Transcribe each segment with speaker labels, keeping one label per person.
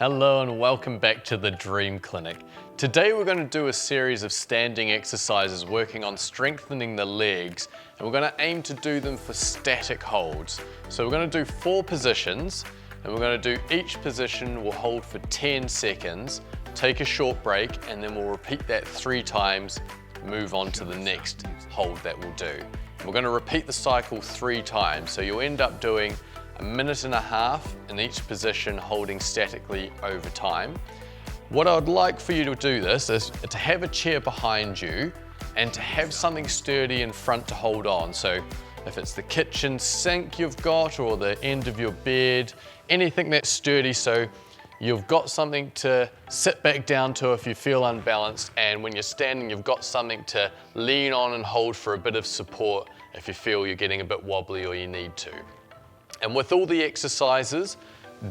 Speaker 1: Hello and welcome back to the Dream Clinic. Today we're going to do a series of standing exercises working on strengthening the legs, and we're going to aim to do them for static holds. So we're going to do 4 positions, and we're going to do each position we'll hold for 10 seconds, take a short break, and then we'll repeat that 3 times, move on to the next hold that we'll do. And we're going to repeat the cycle 3 times, so you'll end up doing 1.5 minutes in each position, holding statically over time. What I'd like for you to do this is to have a chair behind you and to have something sturdy in front to hold on. So if it's the kitchen sink you've got or the end of your bed, anything that's sturdy so you've got something to sit back down to if you feel unbalanced, and when you're standing you've got something to lean on and hold for a bit of support if you feel you're getting a bit wobbly or you need to. And with all the exercises,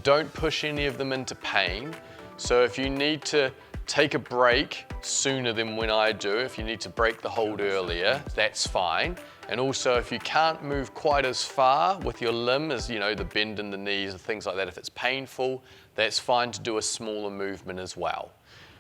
Speaker 1: don't push any of them into pain. So if you need to take a break sooner than when I do, if you need to break the hold earlier, that's fine. And also if you can't move quite as far with your limb as, you know, the bend in the knees and things like that, if it's painful, that's fine to do a smaller movement as well.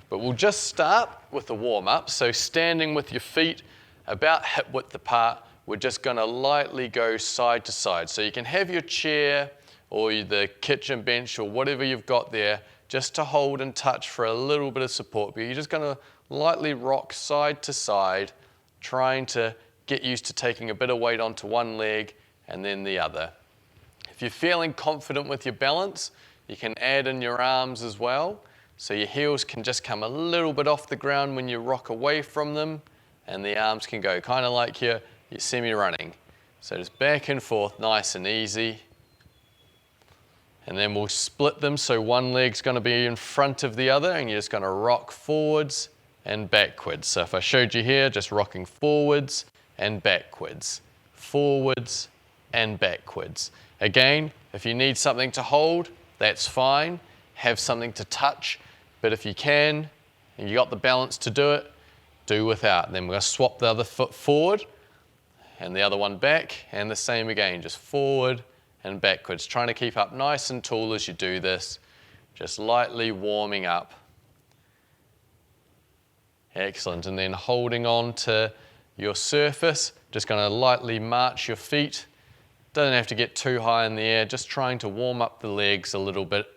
Speaker 1: But we'll just start with the warm-up. So standing with your feet about hip width apart, we're just going to lightly go side to side. So you can have your chair or the kitchen bench or whatever you've got there just to hold and touch for a little bit of support. But you're just going to lightly rock side to side, trying to get used to taking a bit of weight onto one leg and then the other. If you're feeling confident with your balance, you can add in your arms as well. So your heels can just come a little bit off the ground when you rock away from them, and the arms can go kind of like you're semi-running. So just back and forth, nice and easy. And then we'll split them, so one leg's going to be in front of the other, and you're just going to rock forwards and backwards. So if I showed you here, just rocking forwards and backwards, forwards and backwards. Again, if you need something to hold, that's fine. Have something to touch, but if you can, and you got the balance to do it, do without. And then we're going to swap the other foot forward, and the other one back, and the same again, just forward and backwards. Trying to keep up nice and tall as you do this, just lightly warming up. Excellent, and then holding on to your surface, just going to lightly march your feet. Doesn't have to get too high in the air, just trying to warm up the legs a little bit.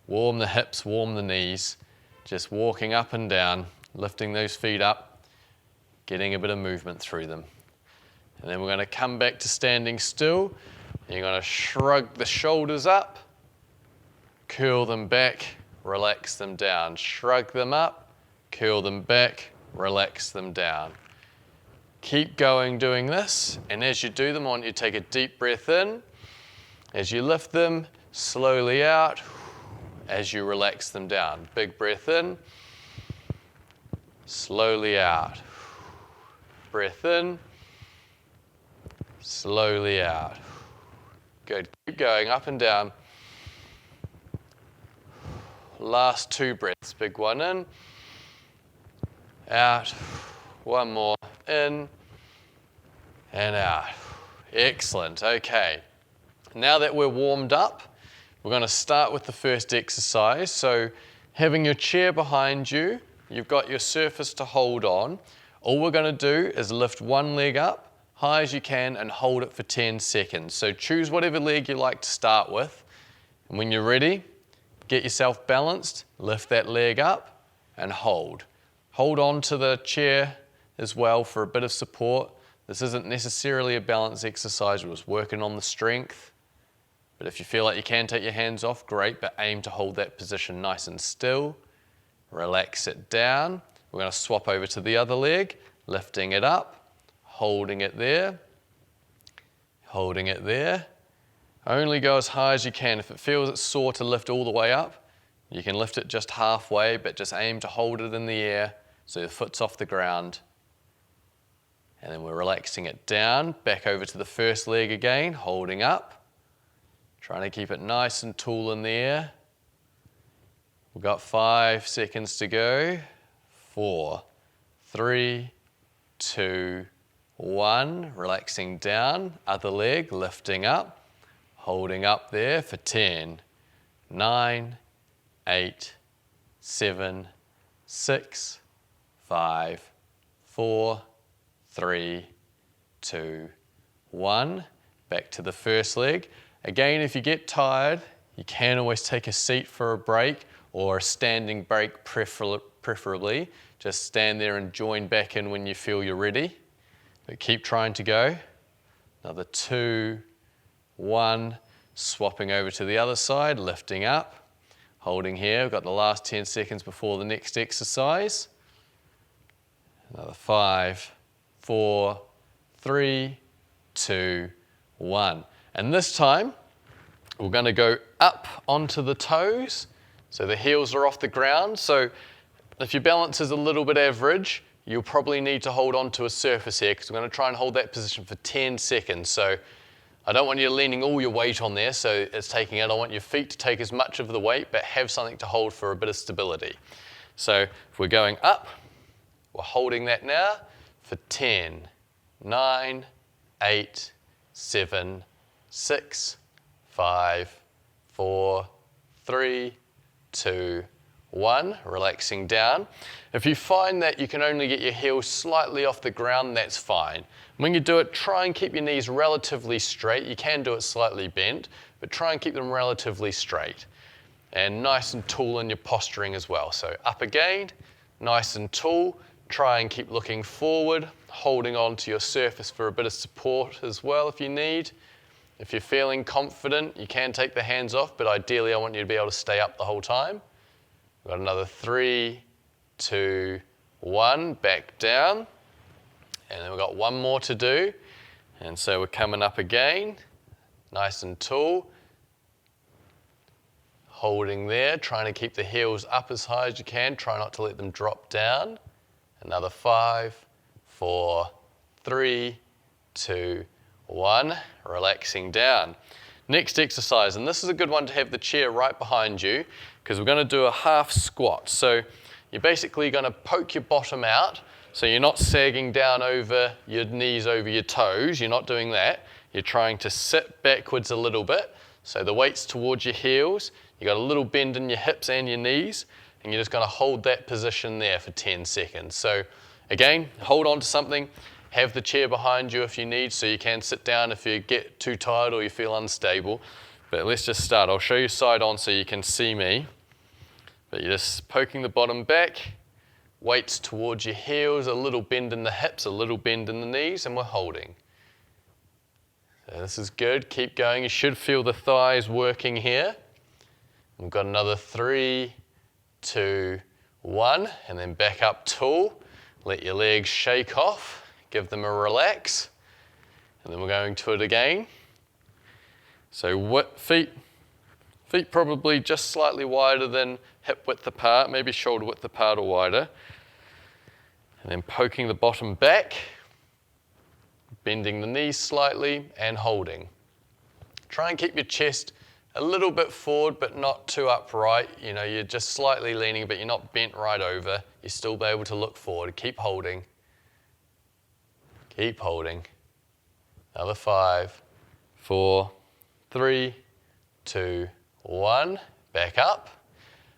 Speaker 1: Warm the hips, warm the knees, just walking up and down, lifting those feet up, getting a bit of movement through them. And then we're going to come back to standing still. You're going to shrug the shoulders up, curl them back, relax them down. Shrug them up, curl them back, relax them down. Keep going doing this, and as you do them, I want you to take a deep breath in. As you lift them, slowly out, as you relax them down. Big breath in, slowly out. Breath in, slowly out. Good. Keep going up and down. Last 2 breaths. Big one in, out. One more in and out. Excellent. Okay. Now that we're warmed up, we're going to start with the first exercise. So having your chair behind you, you've got your surface to hold on. All we're going to do is lift one leg up high as you can and hold it for 10 seconds. So choose whatever leg you like to start with. And when you're ready, get yourself balanced, lift that leg up and hold. Hold on to the chair as well for a bit of support. This isn't necessarily a balance exercise, we're just working on the strength. But if you feel like you can take your hands off, great, but aim to hold that position nice and still. Relax it down. We're going to swap over to the other leg, lifting it up, holding it there, holding it there. Only go as high as you can. If it feels it's sore to lift all the way up, you can lift it just halfway, but just aim to hold it in the air so the foot's off the ground. And then we're relaxing it down, back over to the first leg again, holding up, trying to keep it nice and tall in the air. We've got 5 seconds to go. 4, 3, 2, 1. Relaxing down, other leg lifting up, holding up there for 10, 9, 8, 7, 6, 5, 4, 3, 2, 1. Back to the first leg. Again, if you get tired, you can always take a seat for a break or a standing break preferably. Just stand there and join back in when you feel you're ready. But keep trying to go. Another 2, 1. Swapping over to the other side, lifting up, holding here. We've got the last 10 seconds before the next exercise. Another 5, 4, 3, 2, 1. And this time, we're going to go up onto the toes. So the heels are off the ground. So if your balance is a little bit average, you'll probably need to hold on to a surface here because we're going to try and hold that position for 10 seconds. So I don't want you leaning all your weight on there, so it's taking it. I want your feet to take as much of the weight, but have something to hold for a bit of stability. So if we're going up, we're holding that now for 10, 9, 8, 7, 6, 5, 4, 3, 2, 1, relaxing down. If you find that you can only get your heels slightly off the ground, that's fine. When you do it, try and keep your knees relatively straight. You can do it slightly bent, but try and keep them relatively straight. And nice and tall in your posturing as well. So up again, nice and tall. Try and keep looking forward, holding on to your surface for a bit of support as well if you need. If you're feeling confident, you can take the hands off, but ideally I want you to be able to stay up the whole time. We've got another 3, 2, 1, back down. And then we've got one more to do. And so we're coming up again, nice and tall. Holding there, trying to keep the heels up as high as you can. Try not to let them drop down. Another 5, 4, 3, 2, 1, relaxing down. Next exercise, and this is a good one to have the chair right behind you because we're going to do a half squat. So you're basically going to poke your bottom out so you're not sagging down over your knees, over your toes. You're not doing that. You're trying to sit backwards a little bit. So the weight's towards your heels. You've got a little bend in your hips and your knees, and you're just going to hold that position there for 10 seconds. So again, hold on to something. Have the chair behind you if you need, so you can sit down if you get too tired or you feel unstable. But let's just start. I'll show you side on so you can see me. But you're just poking the bottom back, weights towards your heels, a little bend in the hips, a little bend in the knees, and we're holding. So this is good. Keep going. You should feel the thighs working here. We've got another 3, 2, 1, and then back up tall. Let your legs shake off. Give them a relax, and then we're going to it again. So feet probably just slightly wider than hip width apart, maybe shoulder width apart or wider. And then poking the bottom back, bending the knees slightly and holding. Try and keep your chest a little bit forward but not too upright. You know, you're just slightly leaning but you're not bent right over. You're still able to look forward. Keep holding. Keep holding. Another 5, 4, 3, 2, 1. Back up.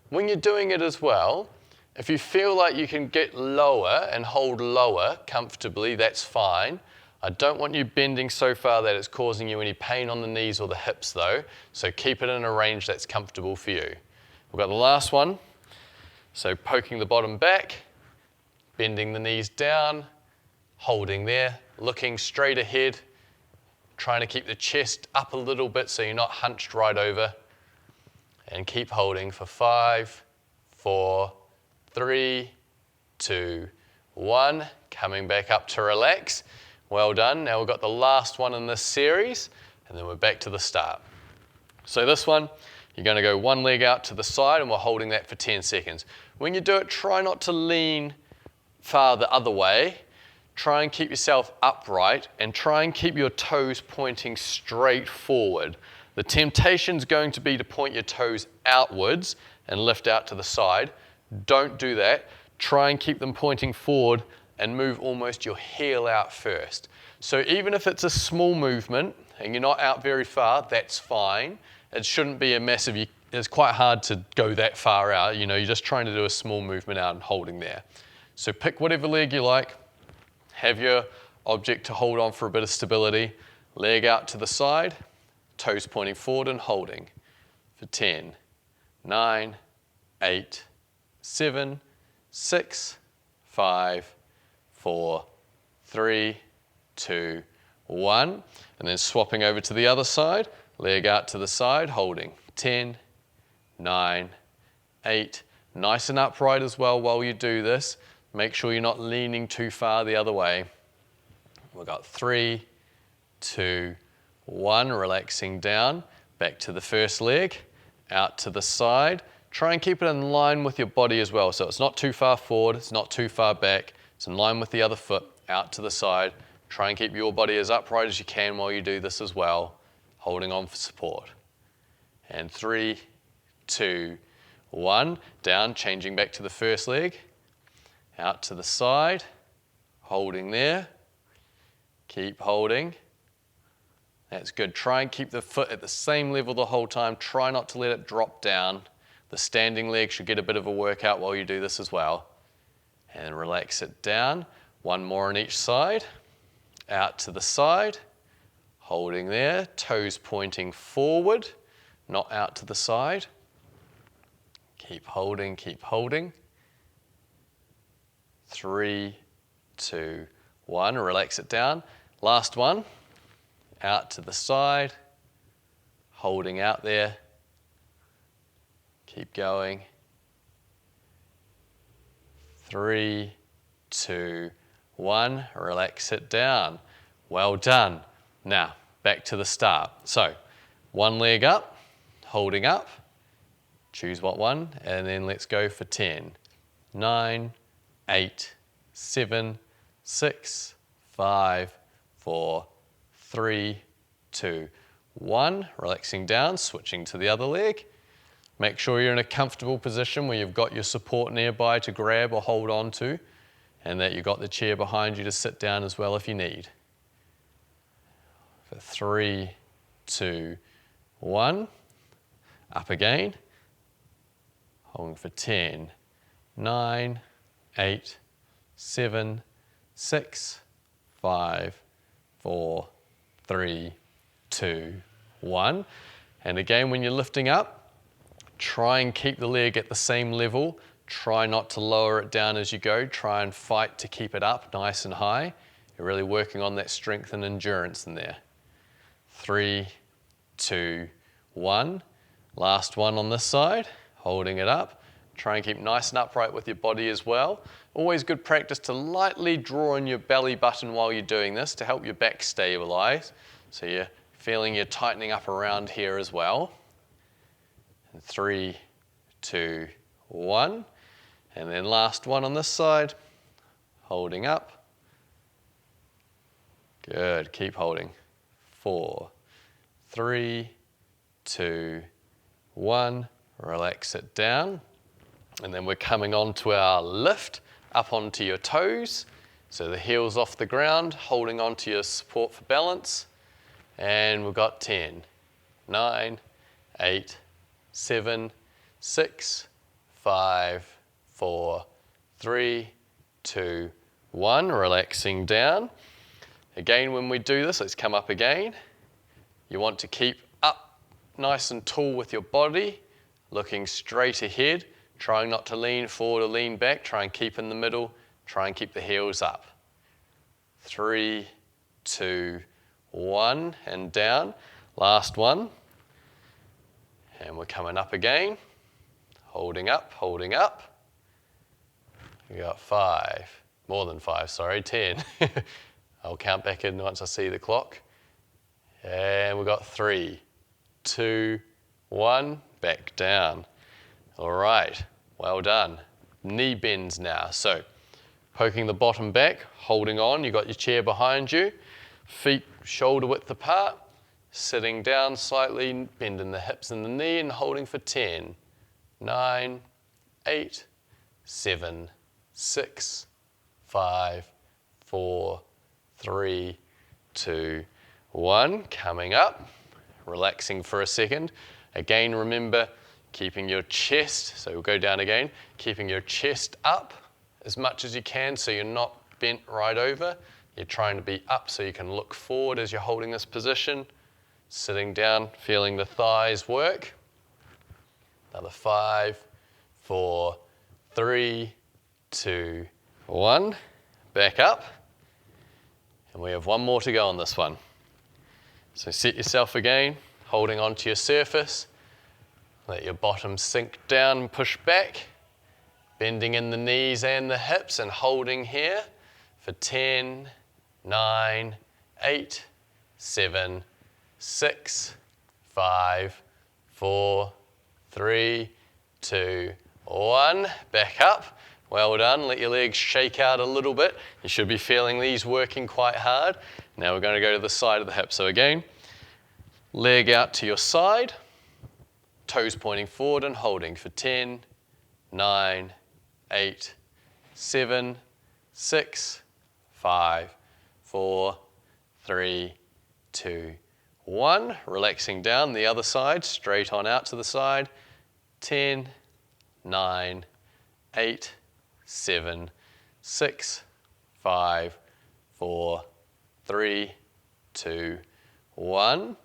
Speaker 1: When you're doing it as well, if you feel like you can get lower and hold lower comfortably, that's fine. I don't want you bending so far that it's causing you any pain on the knees or the hips though, so keep it in a range that's comfortable for you. We've got the last one. So poking the bottom back, bending the knees down, holding there, looking straight ahead, trying to keep the chest up a little bit so you're not hunched right over, and keep holding for 5, 4, 3, 2, 1, coming back up to relax. Well done. Now we've got the last one in this series, and then we're back to the start. So this one, you're going to go one leg out to the side, and we're holding that for 10 seconds. When you do it, try not to lean far the other way. Try and keep yourself upright and try and keep your toes pointing straight forward. The temptation's going to be to point your toes outwards and lift out to the side. Don't do that. Try and keep them pointing forward and move almost your heel out first. So even if it's a small movement and you're not out very far, that's fine. It shouldn't be a massive, it's quite hard to go that far out. You know, you're just trying to do a small movement out and holding there. So pick whatever leg you like, have your object to hold on for a bit of stability, leg out to the side, toes pointing forward and holding for 10, 9, 8, 7, 6, 5, 4, 3, 2, 1. And then swapping over to the other side, leg out to the side, holding 10, 9, 8. Nice and upright as well while you do this. Make sure you're not leaning too far the other way. We've got 3, 2, 1, relaxing down, back to the first leg, out to the side. Try and keep it in line with your body as well. So it's not too far forward, it's not too far back, it's in line with the other foot, out to the side. Try and keep your body as upright as you can while you do this as well, holding on for support. And 3, 2, 1, down, changing back to the first leg, out to the side, holding there, keep holding. That's good. Try and keep the foot at the same level the whole time. Try not to let it drop down. The standing leg should get a bit of a workout while you do this as well. And relax it down. One more on each side. Out to the side. Holding there. Toes pointing forward, not out to the side. Keep holding, keep holding. 3, 2, 1. Relax it down. Last one. Out to the side, holding out there. Keep going. 3, 2, 1. Relax it down. Well done. Now, back to the start. So, one leg up, holding up. Choose what one, and then let's go for 10, 9, 8, 7, 6, 5, 4, 3, 2, 1. Relaxing down, switching to the other leg. Make sure you're in a comfortable position where you've got your support nearby to grab or hold on to, and that you've got the chair behind you to sit down as well if you need. For 3, 2, 1. Up again. Holding for 10, 9, 8, 7, 6, 5, 4, 3, 2, 1. And again, when you're lifting up, try and keep the leg at the same level. Try not to lower it down as you go. Try and fight to keep it up nice and high. You're really working on that strength and endurance in there. 3, 2, 1. Last one on this side, holding it up. Try and keep nice and upright with your body as well. Always good practice to lightly draw in your belly button while you're doing this to help your back stabilize. So you're feeling you're tightening up around here as well. And 3, 2, 1. And then last one on this side, holding up. Good, keep holding. 4, 3, 2, 1. Relax it down. And then we're coming on to our lift, up onto your toes. So the heels off the ground, holding onto your support for balance. And we've got 10, 9, 8, 7, 6, 5, 4, 3, 2, 1. Relaxing down. Again, when we do this, let's come up again. You want to keep up nice and tall with your body, looking straight ahead. Trying not to lean forward or lean back. Try and keep in the middle. Try and keep the heels up. 3, 2, 1, and down. Last one. And we're coming up again. Holding up, holding up. We got 5, more than 5, sorry, 10. I'll count back in once I see the clock. And we've got 3, 2, 1, back down. All right, well done. Knee bends now. So poking the bottom back, holding on. You've got your chair behind you. Feet shoulder width apart. Sitting down slightly, bending the hips and the knee and holding for 10, 9, 8, 7, 6, 5, 4, 3, 2, 1. Coming up, relaxing for a second. Again, remember, Keeping your chest, so we'll go down again, keeping your chest up as much as you can so you're not bent right over. You're trying to be up so you can look forward as you're holding this position. Sitting down, feeling the thighs work. Another 5, 4, 3, 2, 1. Back up. And we have one more to go on this one. So set yourself again, holding onto your surface. Let your bottom sink down and push back. Bending in the knees and the hips and holding here for 10, 9, 8, 7, 6, 5, 4, 3, 2, 1. Back up. Well done. Let your legs shake out a little bit. You should be feeling these working quite hard. Now we're going to go to the side of the hip. So again, leg out to your side, toes pointing forward and holding for 10, 9, 8, 7, 6, 5, 4, 3, 2, 1. Relaxing down the other side, straight on out to the side. 10, 9, 8, 7, 6, 5, 4, 3, 2, 1.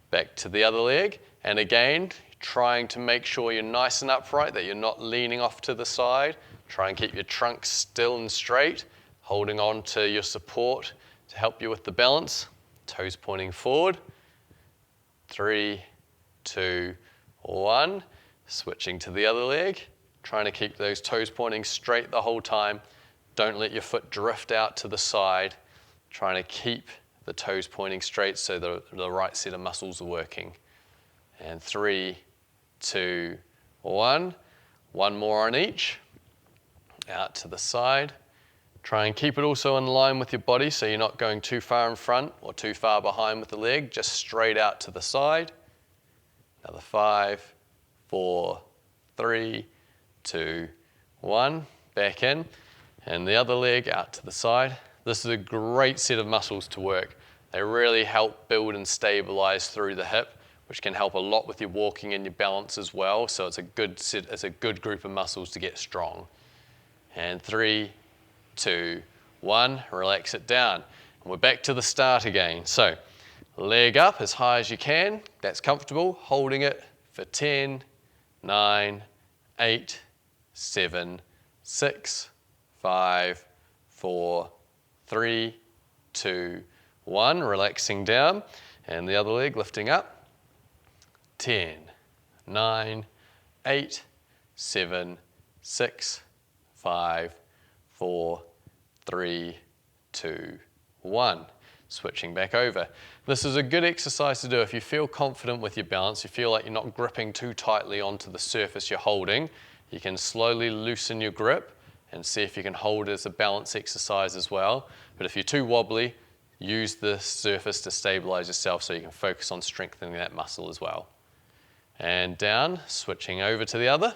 Speaker 1: Back to the other leg. And again, trying to make sure you're nice and upright, that you're not leaning off to the side. Try and keep your trunk still and straight, holding on to your support to help you with the balance. Toes pointing forward. 3, 2, 1. Switching to the other leg. Trying to keep those toes pointing straight the whole time. Don't let your foot drift out to the side. Trying to keep the toes pointing straight so the right set of muscles are working. And 3, 2, 1. One more on each. Out to the side. Try and keep it also in line with your body so you're not going too far in front or too far behind with the leg, just straight out to the side. Another 5, 4, 3, 2, 1. Back in. And the other leg out to the side. This is a great set of muscles to work. They really help build and stabilize through the hip, which can help a lot with your walking and your balance as well. So it's a good group of muscles to get strong. And 3, 2, 1, relax it down. And we're back to the start again. So leg up as high as you can, that's comfortable, holding it for 10, 9, 8, 7, 6, 5, 4, 3, 2, 1, relaxing down. And the other leg lifting up. 10, 9, 8, 7, 6, 5, 4, 3, 2, 1. Switching back over. This is a good exercise to do if you feel confident with your balance, you feel like you're not gripping too tightly onto the surface you're holding. You can slowly loosen your grip and see if you can hold it as a balance exercise as well. But if you're too wobbly, use the surface to stabilize yourself so you can focus on strengthening that muscle as well. And down, switching over to the other.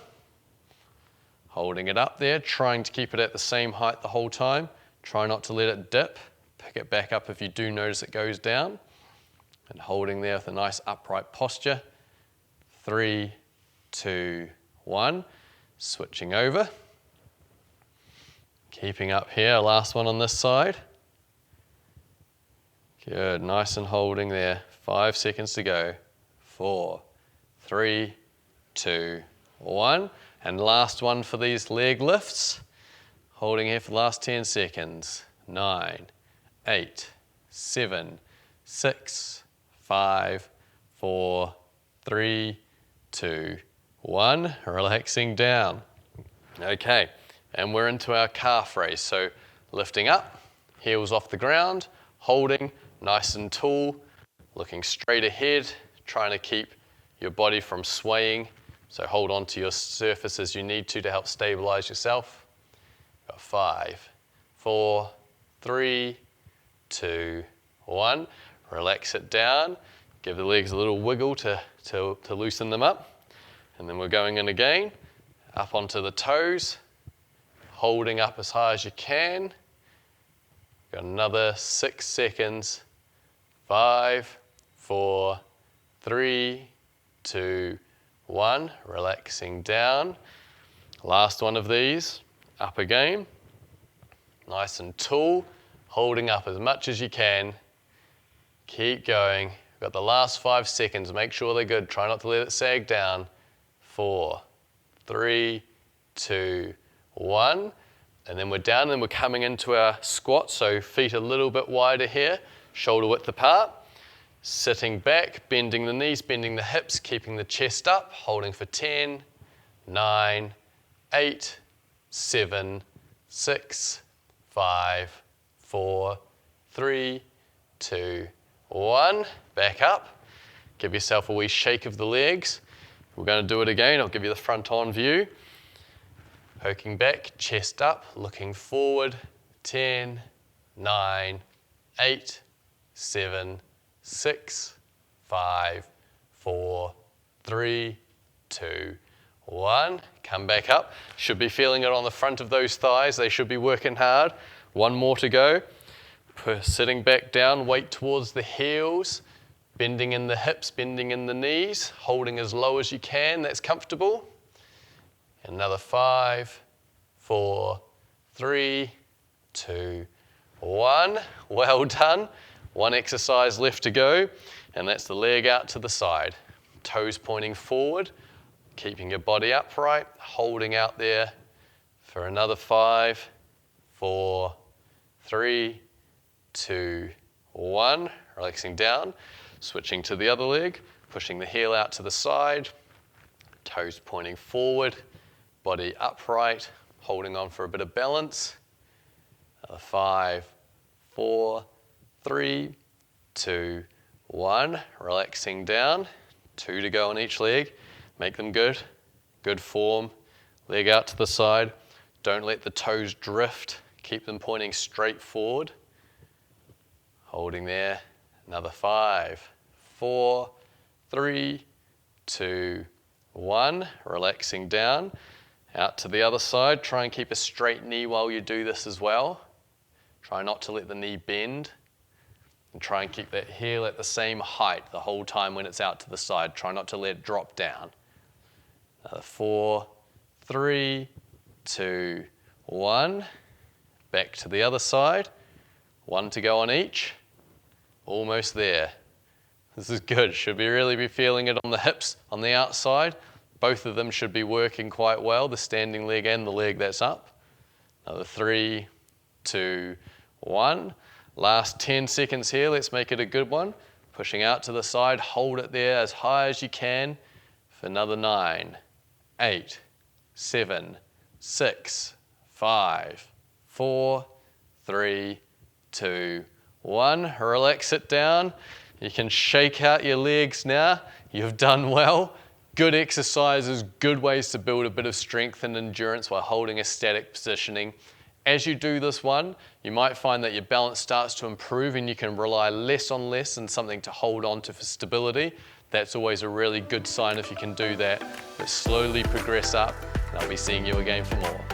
Speaker 1: Holding it up there, trying to keep it at the same height the whole time. Try not to let it dip. Pick it back up if you do notice it goes down. And holding there with a nice upright posture. 3, 2, 1. Switching over. Keeping up here, last one on this side. Good, nice and holding there. 5 seconds to go. 4, 3, 2, 1. And last one for these leg lifts. Holding here for the last 10 seconds. 9, 8, 7, 6, 5, 4, 3, 2, 1. Relaxing down. Okay, and we're into our calf raise. So lifting up, heels off the ground, holding nice and tall, looking straight ahead, trying to keep your body from swaying. So hold on to your surface as you need to help stabilize yourself. Got 5, 4, 3, 2, 1. Relax it down. Give the legs a little wiggle to loosen them up. And then we're going in again, up onto the toes, holding up as high as you can. Got another 6 seconds. 5, 4, 3, 2, 1, relaxing down. Last one of these, up again. Nice and tall, holding up as much as you can. Keep going. We've got the last 5 seconds. Make sure they're good. Try not to let it sag down. 4, 3, 2, 1. And then we're down and we're coming into our squat, so feet a little bit wider here, shoulder width apart. Sitting back, bending the knees, bending the hips, keeping the chest up, holding for 10, 9, 8, 7, 6, 5, 4, 3, 2, 1. Back up. Give yourself a wee shake of the legs. We're going to do it again. I'll give you the front on view. Poking back, chest up, looking forward. 10, 9, 8, 7, 6, 5, 4, 3, 2, 1. Come back up. Should be feeling it on the front of those thighs. They should be working hard. One more to go. Sitting back down, weight towards the heels. Bending in the hips, bending in the knees. Holding as low as you can. That's comfortable. Another 5, 4, 3, 2, 1. Well done. One exercise left to go, and that's the leg out to the side. Toes pointing forward, keeping your body upright, holding out there for another 5, 4, 3, 2, 1. Relaxing down, switching to the other leg, pushing the heel out to the side, toes pointing forward, body upright, holding on for a bit of balance. 5, 4, 3, 2, 1. Relaxing down. 2 to go on each leg. Make them good. Good form. Leg out to the side. Don't let the toes drift. Keep them pointing straight forward. Holding there. Another 5, 4, 3, 2, 1. Relaxing down. Out to the other side. Try and keep a straight knee while you do this as well. Try not to let the knee bend. And try and keep that heel at the same height the whole time when it's out to the side. Try not to let it drop down. Another 4, 3, 2, 1. Back to the other side. 1 to go on each. Almost there. This is good. Should really be feeling it on the hips on the outside. Both of them should be working quite well, the standing leg and the leg that's up. Another 3, 2, 1. Last 10 seconds here. Let's make it a good one. Pushing out to the side. Hold it there as high as you can for another 9, 8, 7, 6, 5, 4, 3, 2, 1. Relax it down. You can shake out your legs now. You've done well. Good exercises, good ways to build a bit of strength and endurance while holding a static positioning. As you do this one, you might find that your balance starts to improve and you can rely less on something to hold on to for stability. That's always a really good sign if you can do that. But slowly progress up, and I'll be seeing you again for more.